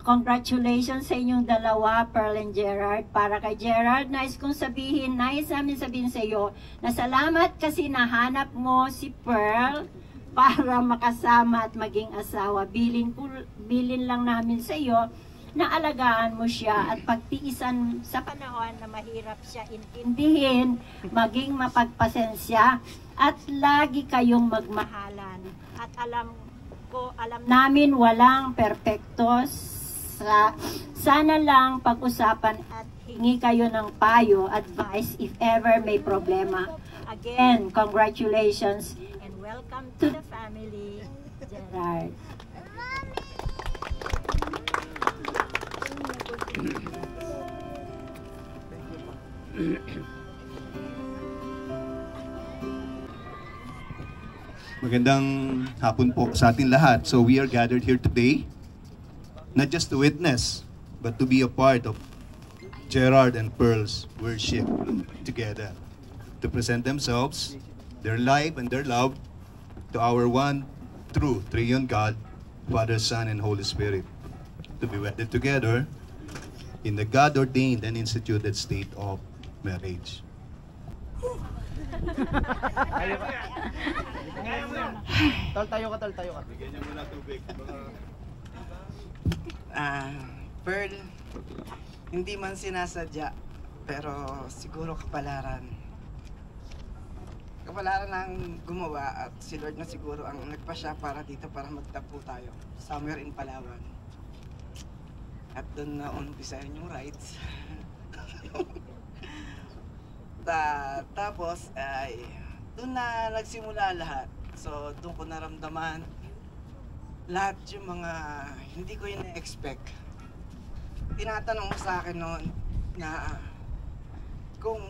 Congratulations sa inyong dalawa, Pearl and Gerard. Para kay Gerard, nais namin sabihin sa iyo na salamat kasi nahanap mo si Pearl para makasama at maging asawa. Bilin lang namin sa iyo na alagaan mo siya at pagtiisan sa panahon na mahirap siya intindihin, maging mapagpasensya at lagi kayong magmahalan. At alam namin walang perpekto. Sana lang pag-usapan at hingi kayo ng payo, advice if ever may problema. Again, congratulations and welcome to the family, Gerard. Magandang hapon po sa ating lahat. So we are gathered here today, not just to witness, but to be a part of Gerard and Pearl's worship together, to present themselves, their life and their love to our one true triune God, Father, Son, and Holy Spirit, to be wedded together in the God-ordained and instituted state of marriage. Tol, tayo ka. Bigyan niyo muna tubig. Pearl, hindi man sinasadya, pero siguro kapalaran. Kapalaran ang gumawa at si Lord na siguro ang nagpasya para dito para magtagpo tayo. Somewhere in Palawan. At doon na umpisahan yung rights. Tapos ay doon na nagsimula lahat. So doon ko naramdaman lahat yung mga hindi ko yun na-expect. Tinatanong mo sa akin noon na kung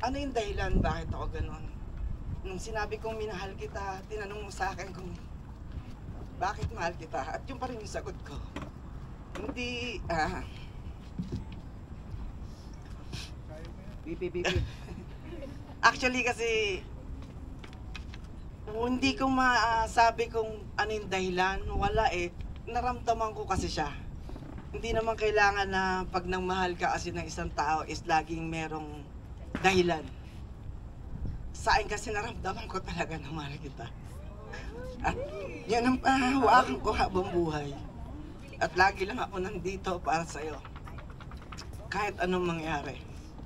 ano yung dahilan bakit ako ganun. Nung sinabi kong minahal kita, tinanong mo sa akin kung bakit mahal kita. At yung pa rin yung sagot ko. Hindi, Actually kasi, hindi ko masabi kung ano yung dahilan. Wala eh. Naramdaman ko kasi siya. Hindi naman kailangan na pag nang mahal ka kasi ng isang tao is laging merong dahilan. Sa akin kasi naramdaman ko talaga na mahal kita. At yan ang hawakan ko habang buhay. At lagi lang ako nandito para sa'yo. Kahit anong mangyari.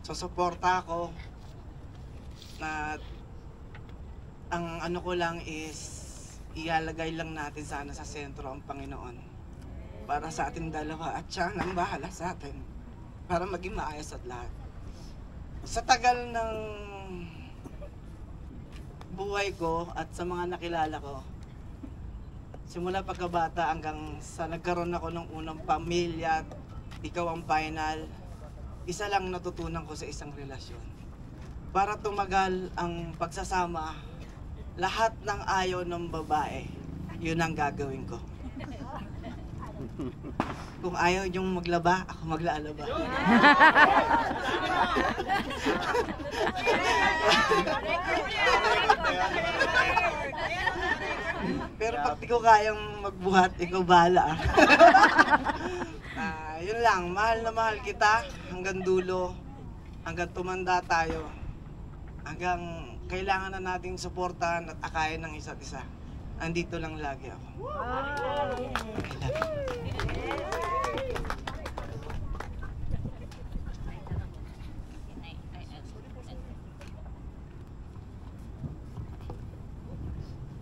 Susuporta ako na ang ano ko lang is ilalagay lang natin sana sa sentro ang Panginoon para sa ating dalawa at siya nang bahala sa atin para maging maayos at lahat. Sa tagal ng buhay ko at sa mga nakilala ko, simula pagkabata hanggang sa nagkaroon ako ng unang pamilya, ikaw ang final, isa lang natutunan ko sa isang relasyon. Para tumagal ang pagsasama, lahat ng ayaw ng babae, yun ang gagawin ko. Kung ayaw niyong maglaba, ako maglalaba. Pero pag di ko kayang magbuhat, ikaw bahala. Yun lang, mahal na mahal kita hanggang dulo, hanggang tumanda tayo, hanggang kailangan na nating suportahan at akayin ng isa't isa. Andito lang lagi ako.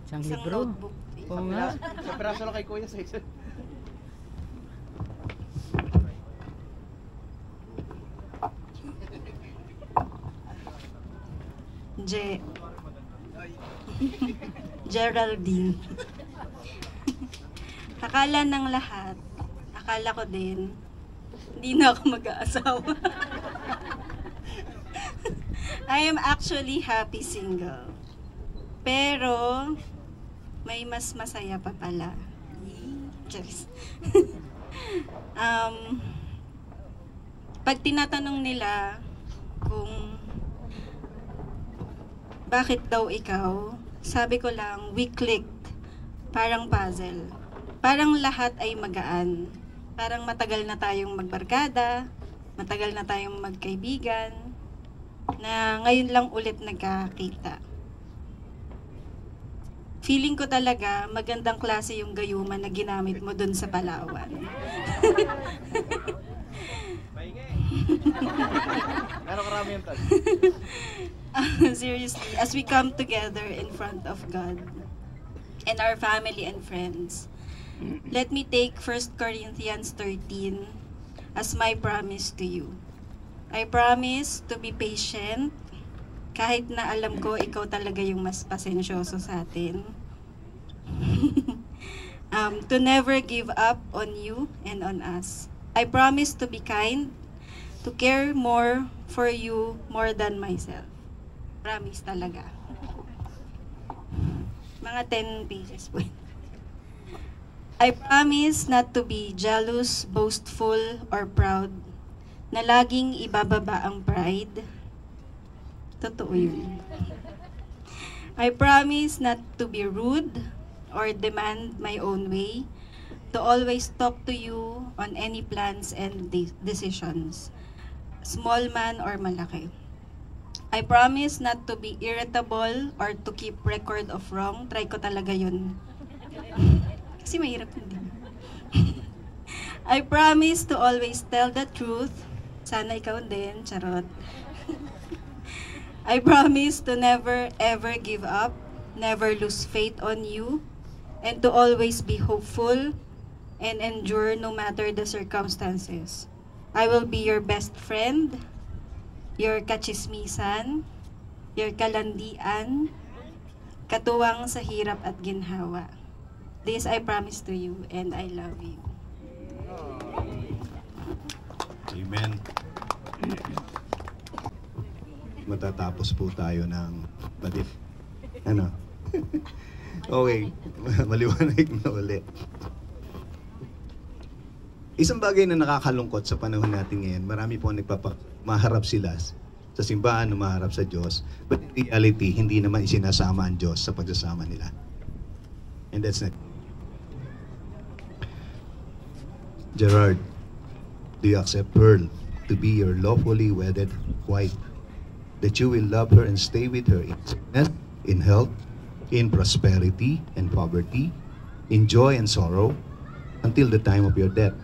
Isang Isang libro. notebook. Oo nga. Sa piraso lang kay Kuya sa isa. Geraldine. Akala ng lahat, akala ko din, hindi na ako mag-aasawa. I am actually happy single. Pero, may mas masaya pa pala. Charis. Pag tinatanong nila kung bakit daw ikaw, sabi ko lang, we clicked. Parang puzzle. Parang lahat ay magaan. Parang matagal na tayong magbarkada, matagal na tayong magkaibigan, na ngayon lang ulit nagkakita. Feeling ko talaga magandang klase yung gayuman na ginamit mo dun sa Palawan. Pero karami yung tag. Seriously, as we come together in front of God and our family and friends, let me take 1 Corinthians 13 as my promise to you. I promise to be patient kahit na alam ko ikaw talaga yung mas pasensyoso sa atin. To never give up on you and on us. I promise to be kind, to care more for you more than myself. Promise talaga. Mga 10 pages po. I promise not to be jealous, boastful, or proud, na laging ibababa ang pride. Totoo yun. I promise not to be rude or demand my own way, to always talk to you on any plans and decisions, small man or malaki. I promise not to be irritable or to keep record of wrong. Try ko talaga yun. Kasi mahirap hindi. I promise to always tell the truth. Sana ikaw din, charot. I promise to never ever give up, never lose faith on you, and to always be hopeful and endure no matter the circumstances. I will be your best friend, your kachismisan, your kalandian, katuwang sa hirap at ginhawa. This I promise to you and I love you. Amen. Matatapos po tayo ng ano? Okay, maliwanag na ulit. Isang bagay na nakakalungkot sa panahon natin ngayon, marami po maharap sila sa simbahan, maharap sa Diyos, but in reality, hindi naman isinasama ang Diyos sa pagsasama nila. And that's not. Gerard, do you accept Pearl to be your lawfully wedded wife? That you will love her and stay with her in sickness, in health, in prosperity and poverty, in joy and sorrow, until the time of your death.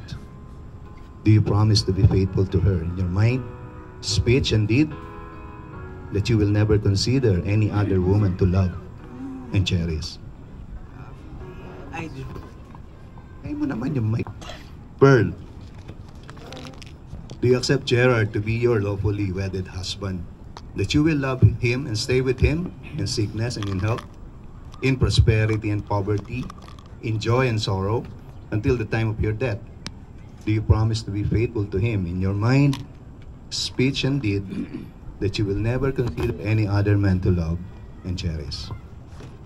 Do you promise to be faithful to her in your mind, speech, and deed? That you will never consider any other woman to love and cherish? I do. Ay mo naman yung mic. Pearl, do you accept Gerard to be your lawfully wedded husband? That you will love him and stay with him in sickness and in health, in prosperity and poverty, in joy and sorrow, until the time of your death? Do you promise to be faithful to him in your mind, speech, and deed, that you will never consider any other man to love and cherish?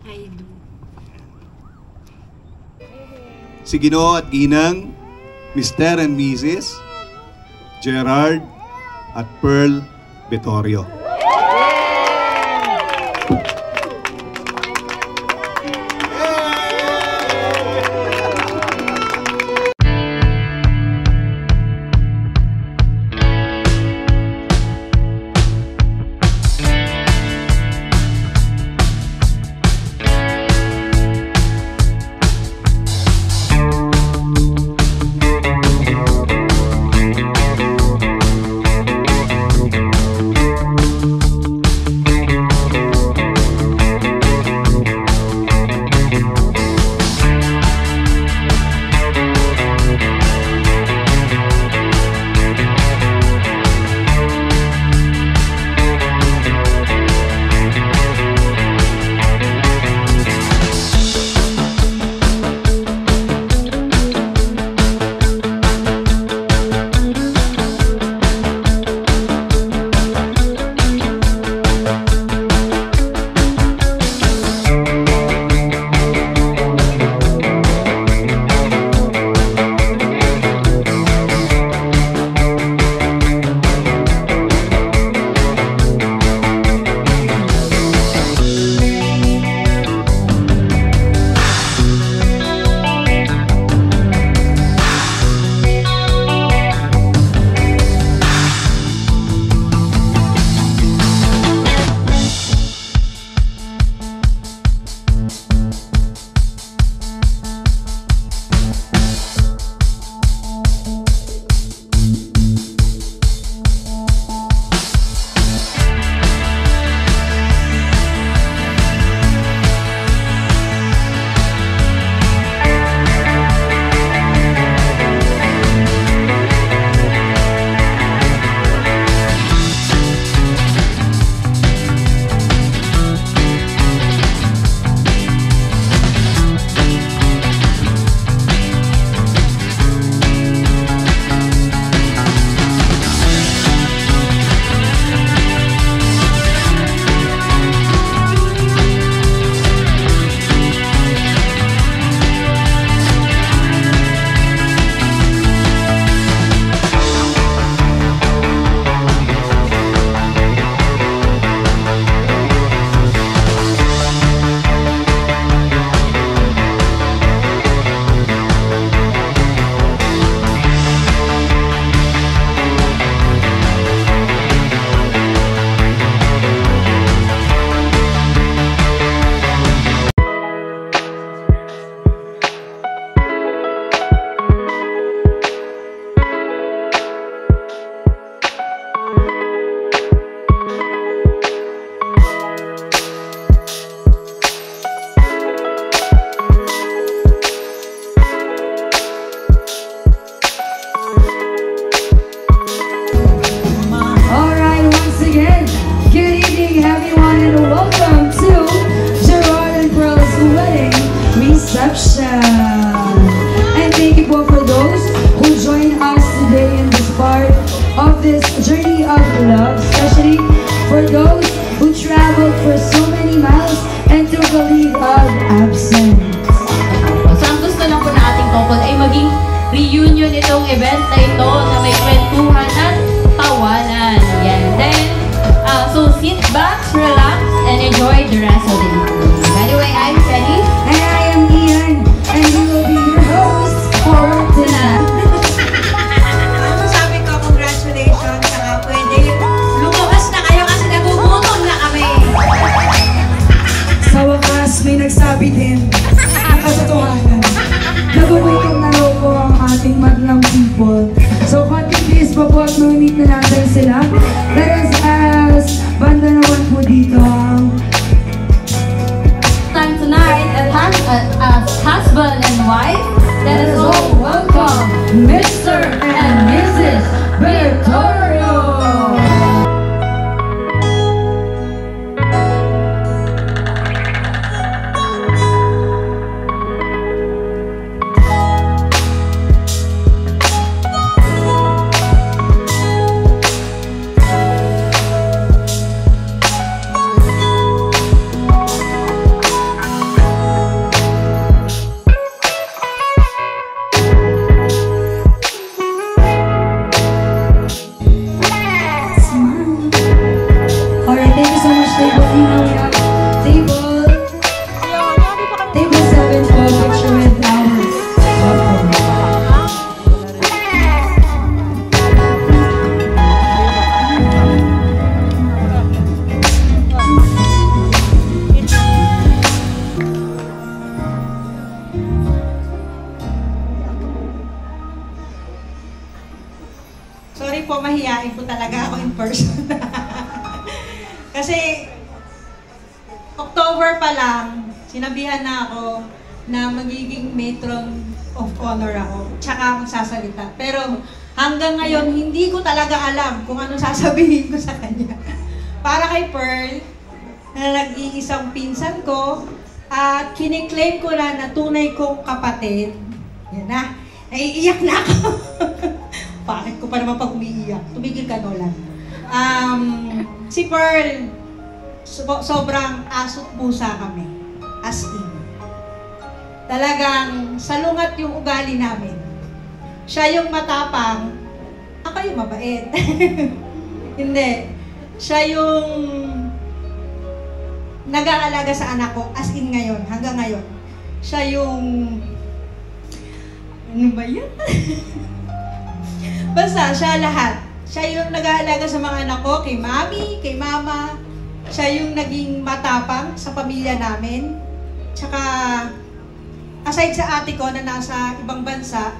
I do. Si Ginoo at Ginang, Mr. and Mrs. Gerard at Pearl Betorio. reunion itong event na ito na may kwentuhan at tawanan. Yan. Then, so sit back, relax, and enjoy the rest of the evening. Anyway, I'm Penny. And I am Ian. And we will be your hosts for tonight. Sabi ko, congratulations. Saka pwede lumabas na kayo kasi nagugutong na kami. Sa wakas, may nagsabi din ng katotohanan. Nabubuhay kang naloko as husband and wife, let us all welcome Mr. and Mrs. Bertorio. Sorry po, mahihain po talaga ako in person. Kasi, October pa lang, sinabihan na ako na magiging matron of honor ako. Tsaka magsasalita. Pero hanggang ngayon, hindi ko talaga alam kung ano sasabihin ko sa kanya. Para kay Pearl, na nag-iisang pinsan ko, at kiniklaim ko na tunay kong kapatid. Yan na. Naiiyak na ako. Bakit ko pa naman pag umiiyak? Tumigil ka, Nolan. Si Pearl, sobrang asot pusa kami. As in. Talagang salungat yung ugali namin. Siya yung matapang, ako yung mabait. Hindi. Siya yung nag-aalaga sa anak ko, as in ngayon, hanggang ngayon. Siya yung... Ano ba yan? Basta, siya lahat. Siya yung nag-aalaga sa mga anak ko, kay mami, kay mama. Siya yung naging matapang sa pamilya namin. Tsaka, aside sa ate ko na nasa ibang bansa,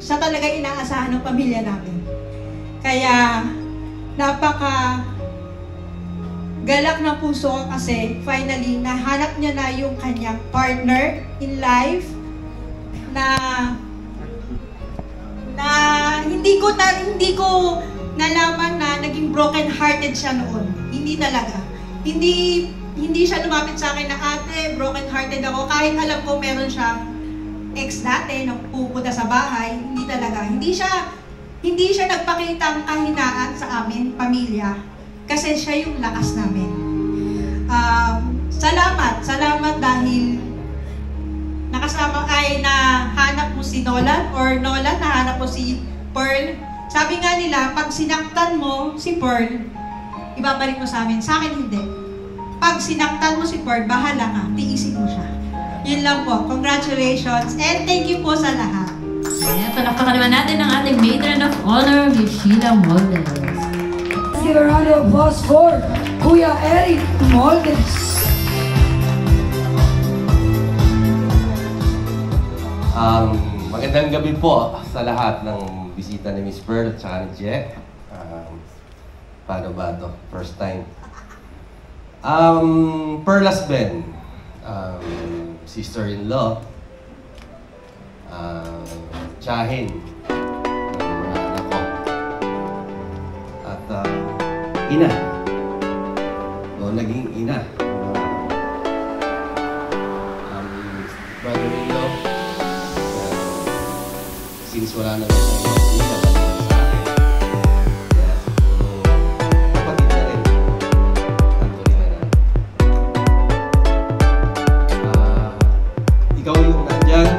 siya talaga inaasahan ng pamilya namin. Kaya, napaka galak na puso ko kasi finally, nahanap niya na yung kanyang partner in life na hindi ko nalaman na naging broken-hearted siya noon. Hindi talaga. Hindi siya lumapit sa akin na, ate, broken-hearted ako. Kahit alam ko meron siyang ex dati na pupunta sa bahay, hindi talaga. Hindi siya nagpakitang kahinaan sa amin, pamilya. Kasi siya yung lakas namin. Salamat dahil nakasama ay nahanap mo si Nolan or Nolan nahanap mo si Pearl. Sabi nga nila, pag sinaktan mo si Pearl, ibabalik mo sa amin. Sa akin hindi. Pag sinaktan mo si Pearl, bahala ka. Tiisin mo siya. Yun lang po. Congratulations and thank you po sa lahat. Ayan, palakpakan naman natin ang ating Matron of Honor, Miss Sheila Moldes. Let's give a round of applause for Kuya Eric Moldes. Magandang gabi po sa lahat ng bisita ni Miss Pearl at saka ni Je. Paano ba ito? First time. Pearl husband, sister-in-law, tsahin ng mga anak ko, at ina. O naging ina. Brother-in-law, since wala na rin siya sa akin. Kaya, kapatid na rin. Actually na rin. Ikaw yung nandyan.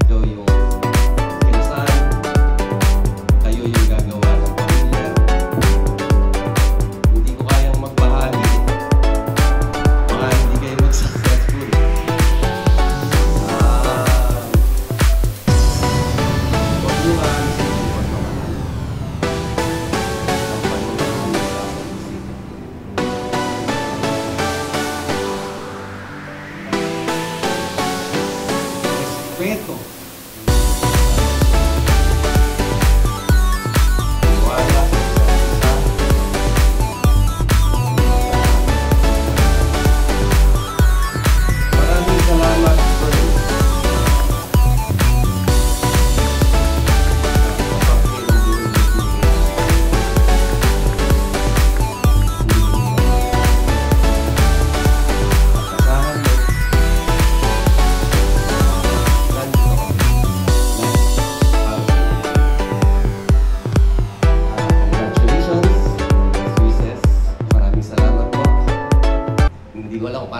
Ikaw yung kinasal. Kayo yung gagawa ng pamilya. Hindi ko kayang magbahagi. Baka hindi kayo mag-successful. Respeto. Wala sa isa't isa.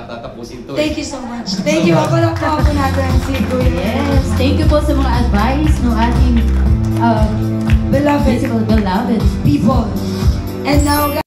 tatapusin to. Thank you so much. Thank you. Ako lang po natin si Kuya. Yes, thank you po sa mga advice ng ating Beloved beloved people. And now,